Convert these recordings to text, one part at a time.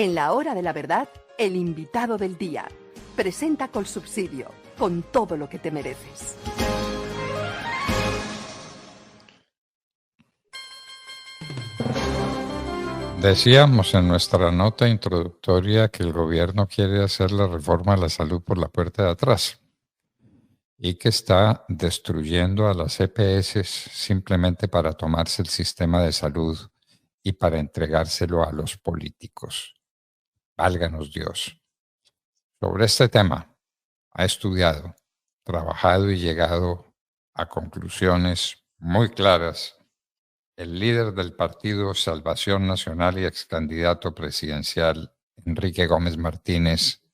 En la hora de la verdad, el invitado del día. Presenta Colsubsidio, con todo lo que te mereces. Decíamos en nuestra nota introductoria que el gobierno quiere hacer la reforma de la salud por la puerta de atrás y que está destruyendo a las EPS simplemente para tomarse el sistema de salud y para entregárselo a los políticos. Válganos Dios. Sobre este tema ha estudiado, trabajado y llegado a conclusiones muy claras el líder del partido Salvación Nacional y ex candidato presidencial, Enrique Gómez Martínez,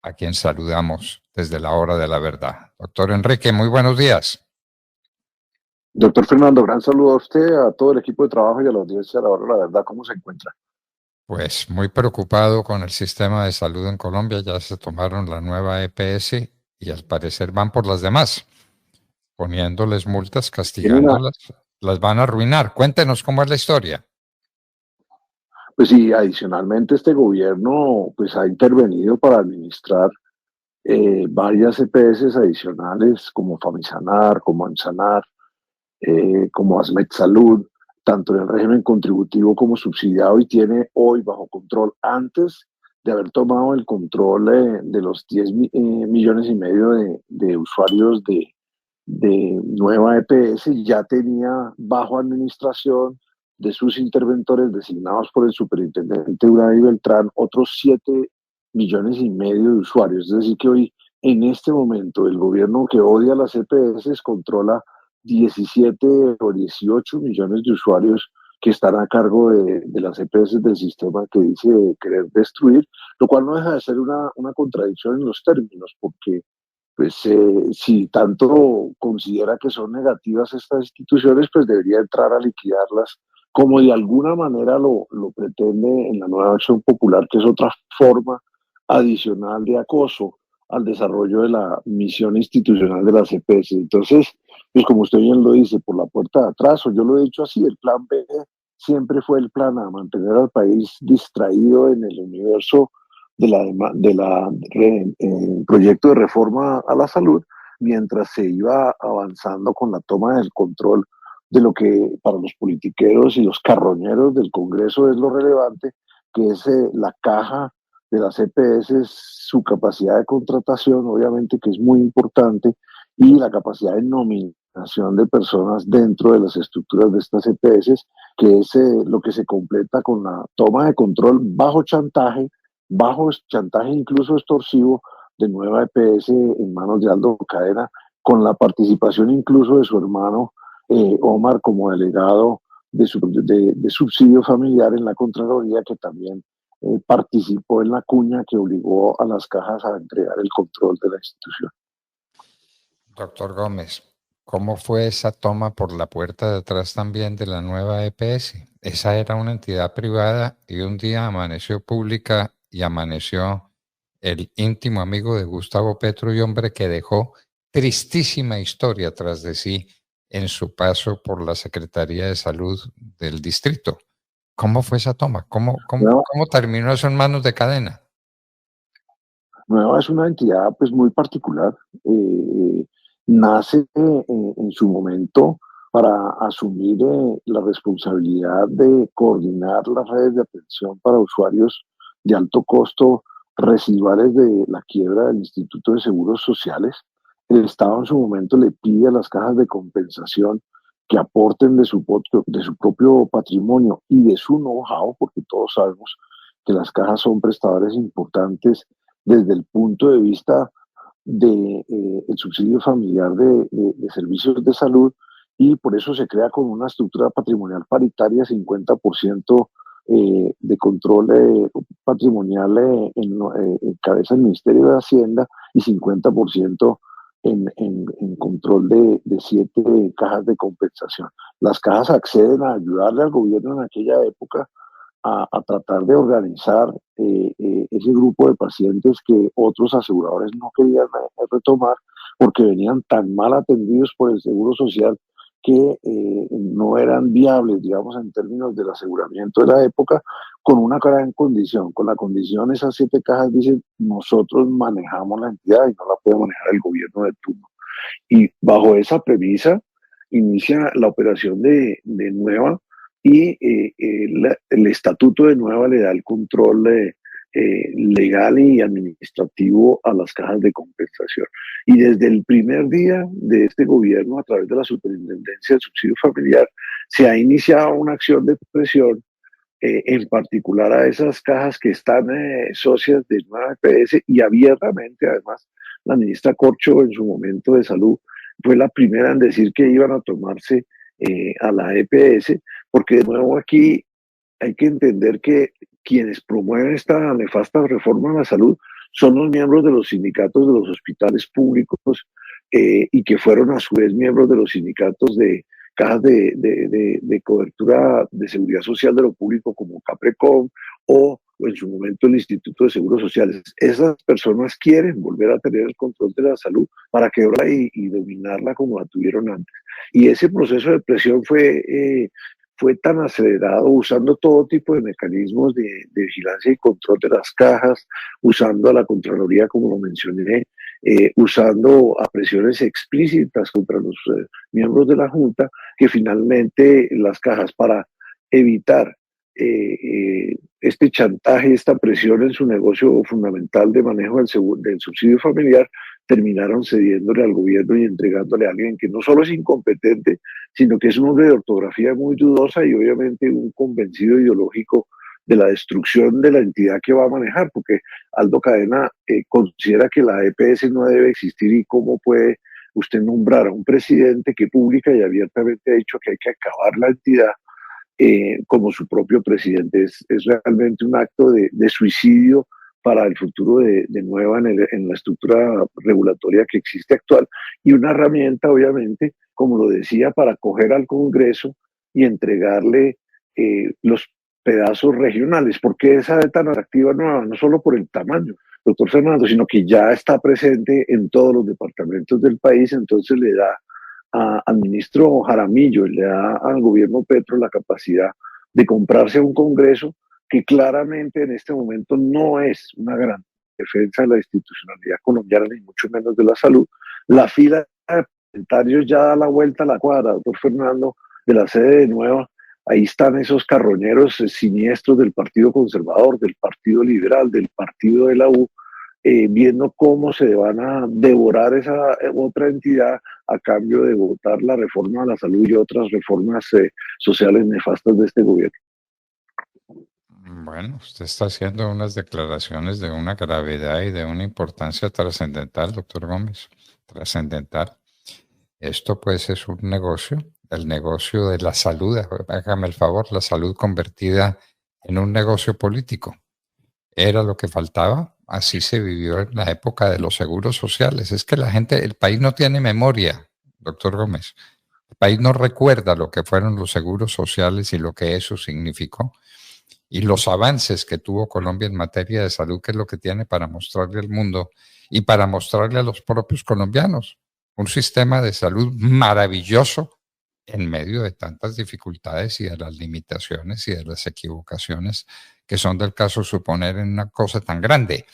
a quien saludamos desde la hora de la verdad. Doctor Enrique, muy buenos días. Doctor Fernando, gran saludo a usted, a todo el equipo de trabajo y a la audiencia de la hora de la verdad. ¿Cómo se encuentra? Pues muy preocupado con el sistema de salud en Colombia. Ya se tomaron la nueva EPS y al parecer van por las demás, poniéndoles multas, castigándolas. Las van a arruinar. Cuéntenos cómo es la historia. Pues sí, adicionalmente este gobierno pues ha intervenido para administrar varias EPS adicionales como Famisanar, como Ansanar, como Asmed Salud, tanto en el régimen contributivo como subsidiado, y tiene hoy bajo control, antes de haber tomado el control de los 10 millones y medio de usuarios de nueva EPS, ya tenía bajo administración de sus interventores designados por el superintendente Unai Beltrán otros 7 millones y medio de usuarios. Es decir, que hoy, en este momento, el gobierno que odia las EPS controla 17 o 18 millones de usuarios que están a cargo de las EPS del sistema que dice querer destruir, lo cual no deja de ser una contradicción en los términos, porque pues si tanto considera que son negativas estas instituciones, pues debería entrar a liquidarlas, como de alguna manera lo pretende en la nueva acción popular, que es otra forma adicional de acoso al desarrollo de la misión institucional de las EPS. Entonces, pues como usted bien lo dice, por la puerta de atrás, o yo lo he dicho así, el plan B siempre fue el plan A, mantener al país distraído en el universo proyecto de reforma a la salud, mientras se iba avanzando con la toma del control de lo que para los politiqueros y los carroñeros del Congreso es lo relevante, que es la caja de las EPS, su capacidad de contratación, obviamente que es muy importante, y la capacidad de nominación de personas dentro de las estructuras de estas EPS, que es lo que se completa con la toma de control bajo chantaje incluso extorsivo de nueva EPS en manos de Aldo Cadena, con la participación incluso de su hermano Omar como delegado de subsidio familiar en la Contraloría, que también participó en la cuña que obligó a las cajas a entregar el control de la institución. Doctor Gómez, ¿cómo fue esa toma por la puerta de atrás también de la nueva EPS? Esa era una entidad privada y un día amaneció pública y amaneció el íntimo amigo de Gustavo Petro y hombre que dejó tristísima historia tras de sí en su paso por la Secretaría de Salud del distrito. ¿Cómo fue esa toma? ¿Cómo terminó eso en manos de Cadena? Nueva es una entidad pues muy particular. Nace en su momento para asumir la responsabilidad de coordinar las redes de atención para usuarios de alto costo residuales de la quiebra del Instituto de Seguros Sociales. El Estado en su momento le pide a las cajas de compensación que aporten de su propio patrimonio y de su know-how, porque todos sabemos que las cajas son prestadores importantes desde el punto de vista del subsidio familiar de servicios de salud, y por eso se crea con una estructura patrimonial paritaria, 50% de control patrimonial en cabeza del Ministerio de Hacienda y 50% en control de 7 cajas de compensación. Las cajas acceden a ayudarle al gobierno en aquella época a tratar de organizar ese grupo de pacientes que otros aseguradores no querían retomar porque venían tan mal atendidos por el Seguro Social que no eran viables, digamos, en términos del aseguramiento de la época, con una gran condición. Con la condición, esas 7 cajas dicen, nosotros manejamos la entidad y no la puede manejar el gobierno de turno. Y bajo esa premisa inicia la operación de Nueva y el estatuto de Nueva le da el control legal y administrativo a las cajas de compensación. Y desde el primer día de este gobierno, a través de la Superintendencia del Subsidio Familiar, se ha iniciado una acción de presión en particular a esas cajas que están socias de Nueva EPS, y abiertamente, además, la ministra Corcho en su momento de salud fue la primera en decir que iban a tomarse a la EPS, porque de nuevo aquí hay que entender que quienes promueven esta nefasta reforma a la salud son los miembros de los sindicatos de los hospitales públicos y que fueron a su vez miembros de los sindicatos de cajas de cobertura de seguridad social de lo público como Caprecom o en su momento el Instituto de Seguros Sociales. Esas personas quieren volver a tener el control de la salud para quebrarla y dominarla como la tuvieron antes. Y ese proceso de presión fue tan acelerado, usando todo tipo de mecanismos de vigilancia y control de las cajas, usando a la Contraloría, como lo mencioné, usando a presiones explícitas contra los miembros de la Junta, que finalmente las cajas, para evitar este chantaje, esta presión en su negocio fundamental de manejo del subsidio familiar, terminaron cediéndole al gobierno y entregándole a alguien que no solo es incompetente, sino que es un hombre de ortografía muy dudosa y obviamente un convencido ideológico de la destrucción de la entidad que va a manejar, porque Aldo Cadena considera que la EPS no debe existir. ¿Y cómo puede usted nombrar a un presidente que pública y abiertamente ha dicho que hay que acabar la entidad como su propio presidente? Es realmente un acto de suicidio para el futuro de Nueva en la estructura regulatoria que existe actual, y una herramienta, obviamente, como lo decía, para coger al Congreso y entregarle los pedazos regionales. ¿Por qué esa es tan atractiva Nueva? No solo por el tamaño, doctor Fernando, sino que ya está presente en todos los departamentos del país. Entonces le da al ministro Jaramillo, le da al gobierno Petro la capacidad de comprarse a un Congreso que claramente en este momento no es una gran defensa de la institucionalidad colombiana, ni mucho menos de la salud. La fila de parlamentarios ya da la vuelta a la cuadra, doctor Fernando, de la sede de Nueva. Ahí están esos carroñeros siniestros del Partido Conservador, del Partido Liberal, del Partido de la U, viendo cómo se van a devorar esa otra entidad a cambio de votar la reforma a la salud y otras reformas sociales nefastas de este gobierno. Bueno, usted está haciendo unas declaraciones de una gravedad y de una importancia trascendental, doctor Gómez, trascendental. Esto pues es un negocio, el negocio de la salud, hágame el favor, la salud convertida en un negocio político. Era lo que faltaba, así se vivió en la época de los seguros sociales. Es que la gente, el país no tiene memoria, doctor Gómez. El país no recuerda lo que fueron los seguros sociales y lo que eso significó. Y los avances que tuvo Colombia en materia de salud, que es lo que tiene para mostrarle al mundo y para mostrarle a los propios colombianos. Un sistema de salud maravilloso en medio de tantas dificultades y de las limitaciones y de las equivocaciones que son del caso suponer en una cosa tan grande.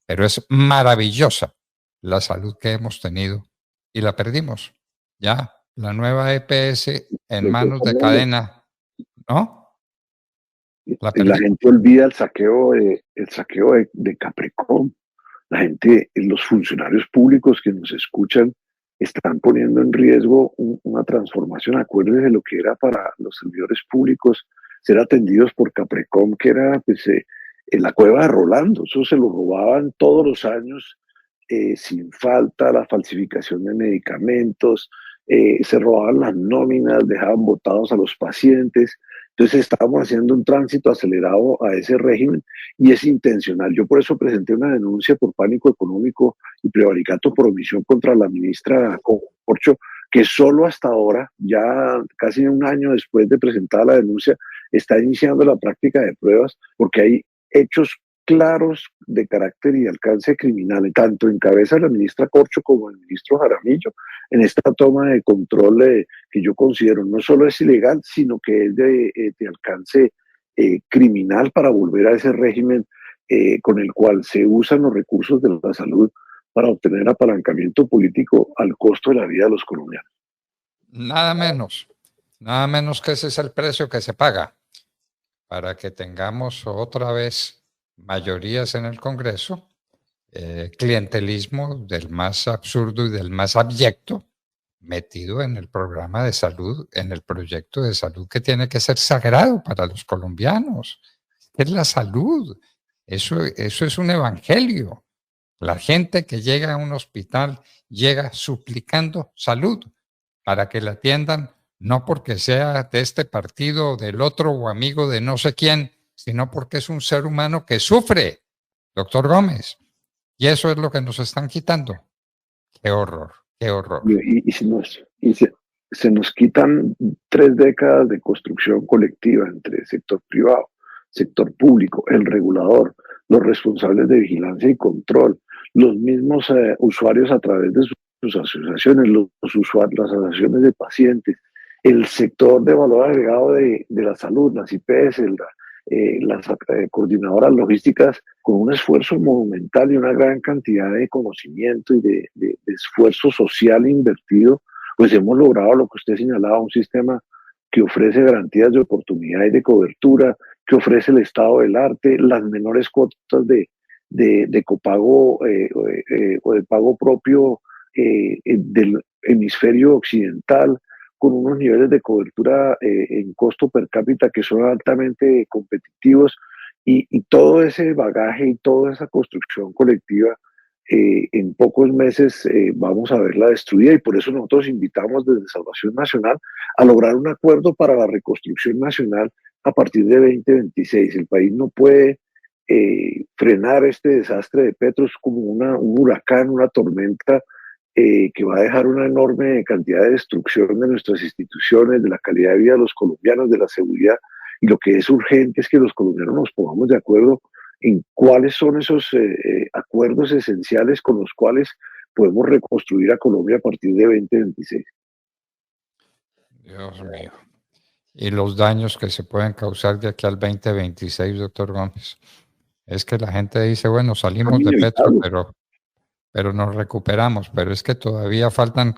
Pero es maravillosa la salud que hemos tenido y la perdimos. Ya, la nueva EPS en manos de Cadena, ¿no? La gente olvida el saqueo de Caprecom. La gente, los funcionarios públicos que nos escuchan, están poniendo en riesgo una transformación. Acuérdense de lo que era para los servidores públicos ser atendidos por Caprecom, que era pues, en la cueva de Rolando. Eso se lo robaban todos los años sin falta, la falsificación de medicamentos, se robaban las nóminas, dejaban botados a los pacientes. Entonces estábamos haciendo un tránsito acelerado a ese régimen y es intencional. Yo por eso presenté una denuncia por pánico económico y prevaricato por omisión contra la ministra Corcho, que solo hasta ahora, ya casi un año después de presentar la denuncia, está iniciando la práctica de pruebas, porque hay hechos claros de carácter y de alcance criminal, tanto en cabeza de la ministra Corcho como el ministro Jaramillo, en esta toma de control que yo considero no solo es ilegal, sino que es de alcance criminal para volver a ese régimen con el cual se usan los recursos de la salud para obtener apalancamiento político al costo de la vida de los colombianos. Nada menos que ese es el precio que se paga para que tengamos otra vez mayorías en el Congreso, clientelismo del más absurdo y del más abyecto metido en el programa de salud, en el proyecto de salud que tiene que ser sagrado para los colombianos. Es la salud. Eso es un evangelio. La gente que llega a un hospital llega suplicando salud para que la atiendan, no porque sea de este partido o del otro o amigo de no sé quién, sino porque es un ser humano que sufre, doctor Gómez. Y eso es lo que nos están quitando. Qué horror, qué horror. Se nos quitan 3 décadas de construcción colectiva entre sector privado, sector público, el regulador, los responsables de vigilancia y control, los mismos usuarios a través de sus asociaciones, los usuarios, las asociaciones de pacientes, el sector de valor agregado de la salud, las IPS, las coordinadoras logísticas, con un esfuerzo monumental y una gran cantidad de conocimiento y de esfuerzo social invertido, pues hemos logrado lo que usted señalaba, un sistema que ofrece garantías de oportunidad y de cobertura, que ofrece el estado del arte, las menores cuotas de copago o de pago propio del hemisferio occidental, con unos niveles de cobertura en costo per cápita que son altamente competitivos, y todo ese bagaje y toda esa construcción colectiva en pocos meses vamos a verla destruida, y por eso nosotros invitamos desde Salvación Nacional a lograr un acuerdo para la reconstrucción nacional a partir de 2026. El país no puede frenar este desastre de Petro, es como un huracán, una tormenta que va a dejar una enorme cantidad de destrucción de nuestras instituciones, de la calidad de vida de los colombianos, de la seguridad, y lo que es urgente es que los colombianos nos pongamos de acuerdo en cuáles son esos acuerdos esenciales con los cuales podemos reconstruir a Colombia a partir de 2026. Dios mío. Y los daños que se pueden causar de aquí al 2026, doctor Gómez. Es que la gente dice, bueno, salimos de Petro, pero nos recuperamos, pero es que todavía faltan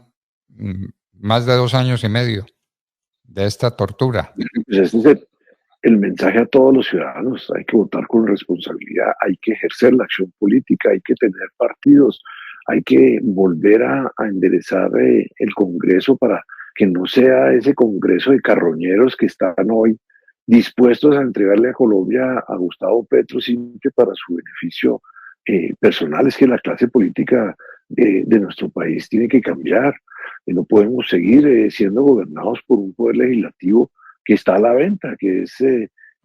más de 2 años y medio de esta tortura. Pues este es el mensaje a todos los ciudadanos: hay que votar con responsabilidad, hay que ejercer la acción política, hay que tener partidos, hay que volver a enderezar el Congreso para que no sea ese Congreso de carroñeros que están hoy dispuestos a entregarle a Colombia a Gustavo Petro simplemente para su beneficio personal. Es que la clase política de nuestro país tiene que cambiar. No podemos seguir siendo gobernados por un poder legislativo que está a la venta, que es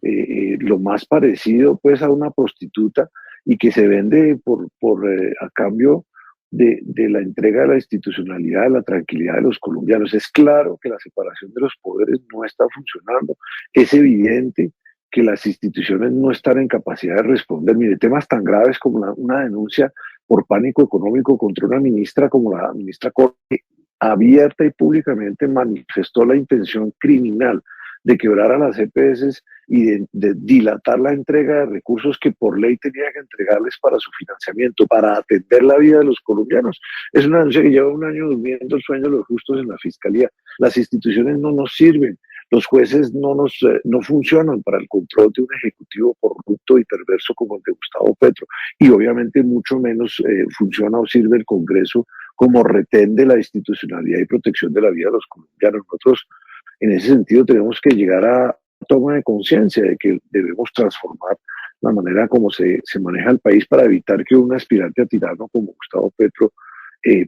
lo más parecido pues a una prostituta, y que se vende a cambio de la entrega de la institucionalidad, de la tranquilidad de los colombianos. Es claro que la separación de los poderes no está funcionando. Es evidente que las instituciones no están en capacidad de responder. Mire, temas tan graves como una denuncia por pánico económico contra una ministra como la ministra Corte, abierta y públicamente manifestó la intención criminal de quebrar a las EPS y de dilatar la entrega de recursos que por ley tenía que entregarles para su financiamiento, para atender la vida de los colombianos. Es una denuncia que lleva 1 año durmiendo el sueño de los justos en la Fiscalía. Las instituciones no nos sirven, los jueces no funcionan para el control de un ejecutivo corrupto y perverso como el de Gustavo Petro, y obviamente mucho menos funciona o sirve el Congreso como retén de la institucionalidad y protección de la vida de los colombianos. Nosotros en ese sentido tenemos que llegar a toma de conciencia de que debemos transformar la manera como se maneja el país para evitar que un aspirante a tirano como Gustavo Petro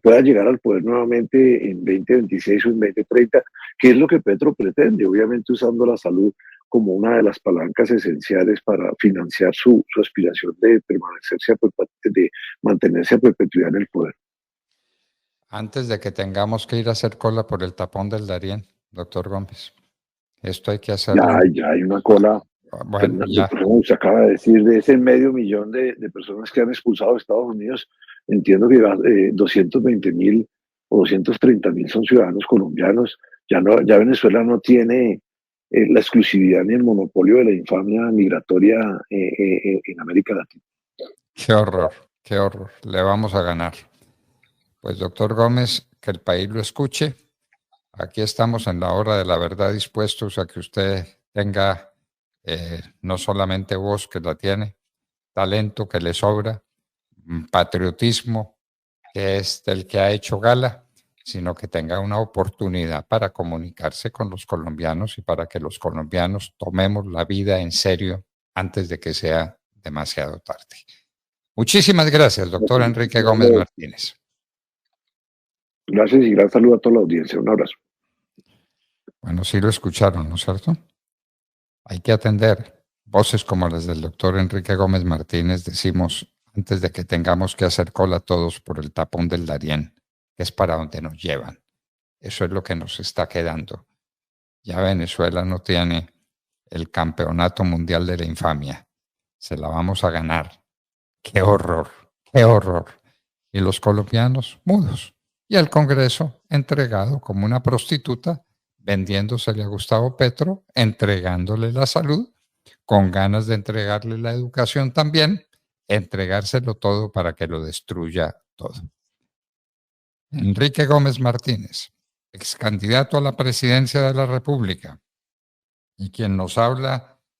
pueda llegar al poder nuevamente en 2026 o en 2030, que es lo que Petro pretende, obviamente usando la salud como una de las palancas esenciales para financiar su aspiración de mantenerse a perpetuidad en el poder. Antes de que tengamos que ir a hacer cola por el tapón del Darién, doctor Gómez, esto hay que hacerlo. Ya hay una cola. Bueno, ya. Se acaba de decir, de ese 500.000 de personas que han expulsado a Estados Unidos, entiendo que 220.000 o 230.000 son ciudadanos colombianos. Ya Venezuela no tiene la exclusividad ni el monopolio de la infamia migratoria en América Latina. Qué horror, qué horror. Le vamos a ganar. Pues doctor Gómez, que el país lo escuche. Aquí estamos en la hora de la verdad dispuestos a que usted tenga no solamente voz que la tiene, talento que le sobra, patriotismo que es del que ha hecho gala, sino que tenga una oportunidad para comunicarse con los colombianos y para que los colombianos tomemos la vida en serio antes de que sea demasiado tarde. Muchísimas gracias, doctor Enrique Gómez Martínez. Gracias y gran saludo a toda la audiencia. Un abrazo. Bueno, sí lo escucharon, ¿no es cierto? Hay que atender voces como las del doctor Enrique Gómez Martínez, decimos, antes de que tengamos que hacer cola todos por el tapón del Darién, que es para donde nos llevan. Eso es lo que nos está quedando. Ya Venezuela no tiene el campeonato mundial de la infamia. Se la vamos a ganar. ¡Qué horror! ¡Qué horror! Y los colombianos mudos. Y el Congreso entregado como una prostituta, vendiéndosele a Gustavo Petro, entregándole la salud, con ganas de entregarle la educación también, entregárselo todo para que lo destruya todo. Enrique Gómez Martínez, ex candidato a la presidencia de la República, y quien nos habla